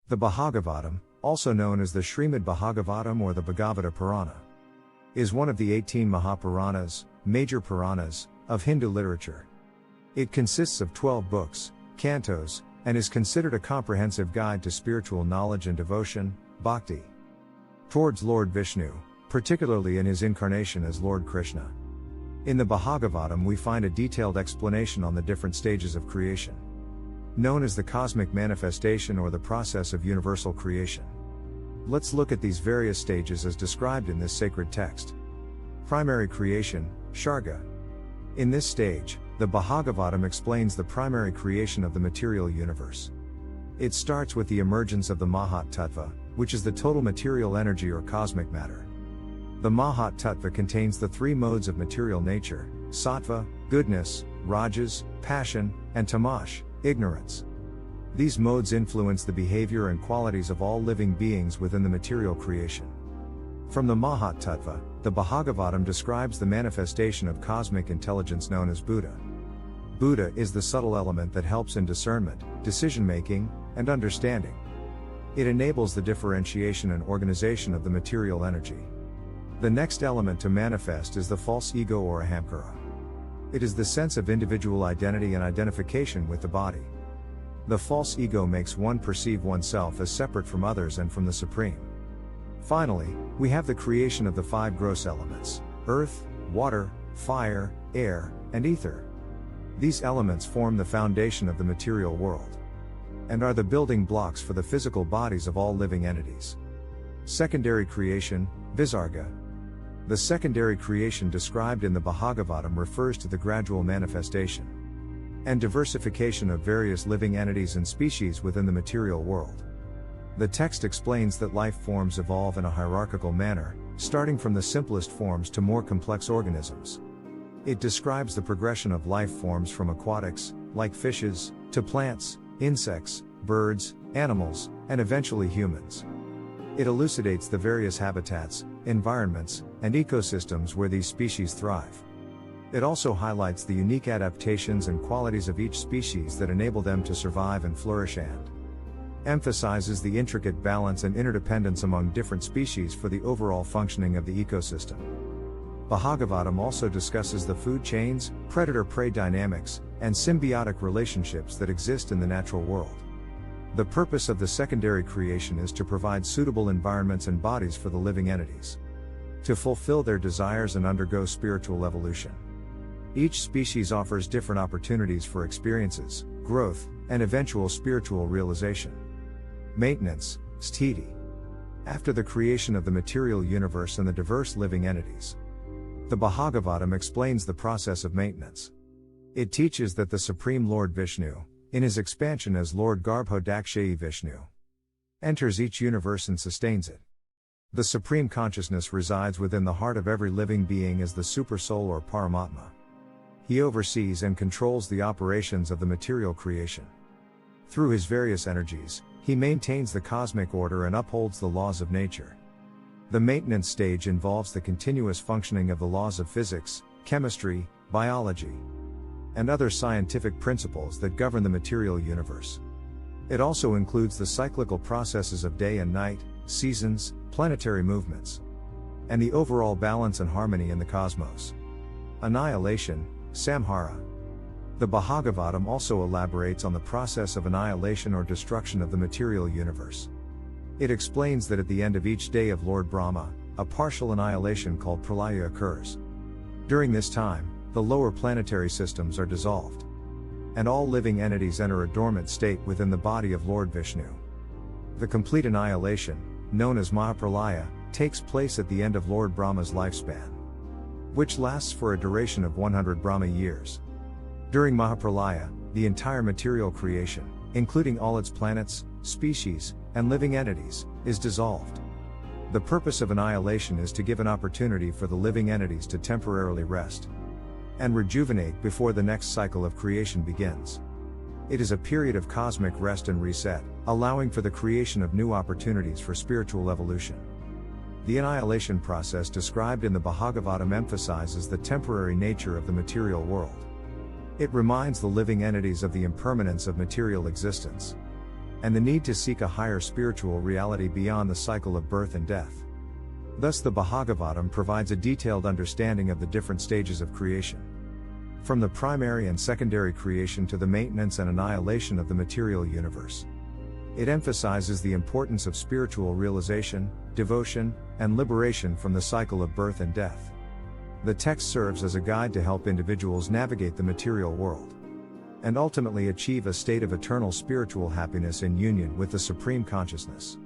The Bhagavatam, also known as the Srimad Bhagavatam or the Bhagavata Purana, is one of the 18 Mahapuranas, major Puranas, of Hindu literature. It consists of 12 books, cantos, and is considered a comprehensive guide to spiritual knowledge and devotion, bhakti, towards Lord Vishnu, particularly in his incarnation as Lord Krishna. In the Bhagavatam we find a detailed explanation on the different stages of creation, known as the cosmic manifestation or the process of universal creation. Let's look at these various stages as described in this sacred text. Primary creation, Sharga. In this stage, the Bhagavatam explains the primary creation of the material universe. It starts with the emergence of the Mahat Tattva, which is the total material energy or cosmic matter. The Mahat Tattva contains the three modes of material nature: sattva, goodness; rajas, passion; and tamas, ignorance. These modes influence the behavior and qualities of all living beings within the material creation. From the Mahat Tattva, the Bhagavatam describes the manifestation of cosmic intelligence known as Buddha. Buddha is the subtle element that helps in discernment, decision-making, and understanding. It enables the differentiation and organization of the material energy. The next element to manifest is the false ego or ahamkara. It is the sense of individual identity and identification with the body. The false ego makes one perceive oneself as separate from others and from the Supreme. Finally, we have the creation of the five gross elements: earth, water, fire, air, and ether. These elements form the foundation of the material world, and are the building blocks for the physical bodies of all living entities. Secondary creation, Visarga. The secondary creation described in the Bhagavatam refers to the gradual manifestation and diversification of various living entities and species within the material world. The text explains that life forms evolve in a hierarchical manner, starting from the simplest forms to more complex organisms. It describes the progression of life forms from aquatics, like fishes, to plants, insects, birds, animals, and eventually humans. It elucidates the various habitats, environments, and ecosystems where these species thrive. It also highlights the unique adaptations and qualities of each species that enable them to survive and flourish, and emphasizes the intricate balance and interdependence among different species for the overall functioning of the ecosystem. Bhagavatam also discusses the food chains, predator-prey dynamics, and symbiotic relationships that exist in the natural world. The purpose of the secondary creation is to provide suitable environments and bodies for the living entities to fulfill their desires and undergo spiritual evolution. Each species offers different opportunities for experiences, growth, and eventual spiritual realization. Maintenance, sthiti. After the creation of the material universe and the diverse living entities, the Bhagavatam explains the process of maintenance. It teaches that the Supreme Lord Vishnu, in his expansion as Lord Garbhodakshayi Vishnu, enters each universe and sustains it. The Supreme Consciousness resides within the heart of every living being as the Supersoul or Paramatma. He oversees and controls the operations of the material creation. Through his various energies, he maintains the cosmic order and upholds the laws of nature. The maintenance stage involves the continuous functioning of the laws of physics, chemistry, biology, and other scientific principles that govern the material universe. It also includes the cyclical processes of day and night, seasons, planetary movements, and the overall balance and harmony in the cosmos. Annihilation, Samhara. The Bhagavatam also elaborates on the process of annihilation or destruction of the material universe. It explains that at the end of each day of Lord Brahma, a partial annihilation called pralaya occurs. During this time, the lower planetary systems are dissolved, and all living entities enter a dormant state within the body of Lord Vishnu. The complete annihilation, known as mahapralaya, takes place at the end of Lord Brahma's lifespan, which lasts for a duration of 100 Brahma years. During mahapralaya, the entire material creation, including all its planets, species, and living entities, is dissolved. The purpose of annihilation is to give an opportunity for the living entities to temporarily rest and rejuvenate before the next cycle of creation begins. It is a period of cosmic rest and reset, allowing for the creation of new opportunities for spiritual evolution. The annihilation process described in the Bhagavatam emphasizes the temporary nature of the material world. It reminds the living entities of the impermanence of material existence. and the need to seek a higher spiritual reality beyond the cycle of birth and death. Thus, the Bhagavatam provides a detailed understanding of the different stages of creation. From the primary and secondary creation to the maintenance and annihilation of the material universe. It emphasizes the importance of spiritual realization, devotion, and liberation from the cycle of birth and death. The text serves as a guide to help individuals navigate the material world and ultimately achieve a state of eternal spiritual happiness in union with the Supreme Consciousness.